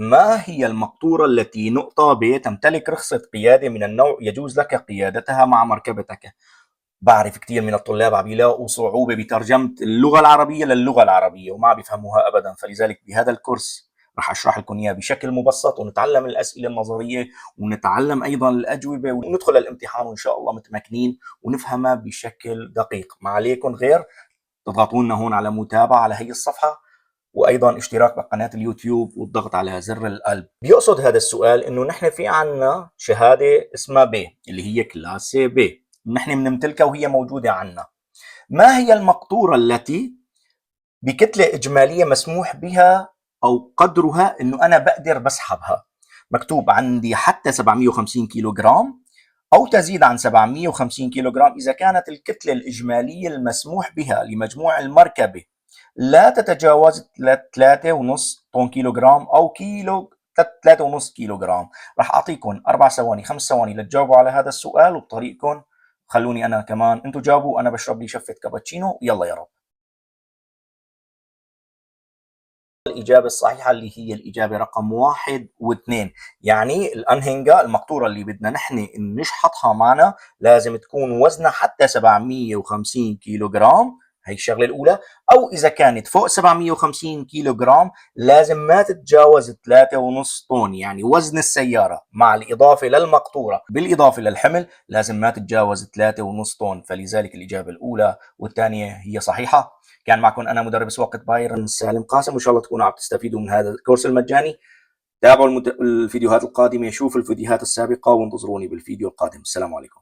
ما هي المقطورة التي نقطة ب تمتلك رخصة قيادة من النوع يجوز لك قيادتها مع مركبتك؟ بعرف كثير من الطلاب عم بيلاقوا صعوبة بترجمة اللغة العربية للغة العربية وما بيفهموها أبدا، فلذلك بهذا الكورس رح أشرح لكم إياه بشكل مبسط ونتعلم الأسئلة النظرية ونتعلم أيضا الأجوبة وندخل الامتحان وإن شاء الله متمكنين ونفهمها بشكل دقيق. ما عليكم غير تضغطوا لنا هون على متابعة على هي الصفحة، وايضا اشتراك بقناه اليوتيوب والضغط على زر القلب. بيقصد هذا السؤال انه نحن في عنا شهاده اسمها ب اللي هي كلاسه ب، نحن بنمتلكها وهي موجوده عنا. ما هي المقطوره التي بكتله اجماليه مسموح بها او قدرها انه انا بقدر بسحبها؟ مكتوب عندي حتى 750 كيلو جرام او تزيد عن 750 كيلو جرام اذا كانت الكتله الاجماليه المسموح بها لمجموع المركبه لا تتجاوز 3.5 طن كيلو جرام او كيلو 3.5 كيلو جرام. راح اعطيكم 4 ثواني 5 ثواني لتجاوبوا على هذا السؤال وبطريقكم. خلوني انا كمان انتم جاوبوا، انا بشرب لي شفه كابتشينو. يلا يا رب. الإجابة الصحيحة اللي هي الإجابة رقم 1 و2. يعني الأنهنجا المقطورة اللي بدنا نحن نشحطها معنا لازم تكون وزنها حتى 750 كيلو جرام، هي الشغلة الأولى. أو إذا كانت فوق 750 كيلو جرام لازم ما تتجاوز 3.5 طن، يعني وزن السيارة مع الإضافة للمقطورة بالإضافة للحمل لازم ما تتجاوز 3.5 طن. فلذلك الإجابة الأولى والثانية هي صحيحة. كان معكم أنا مدرب سواقة بايرن سالم قاسم، وإن شاء الله تكونوا عم تستفيدوا من هذا الكورس المجاني. تابعوا الفيديوهات القادمة، شوفوا الفيديوهات السابقة وانتظروني بالفيديو القادم. السلام عليكم.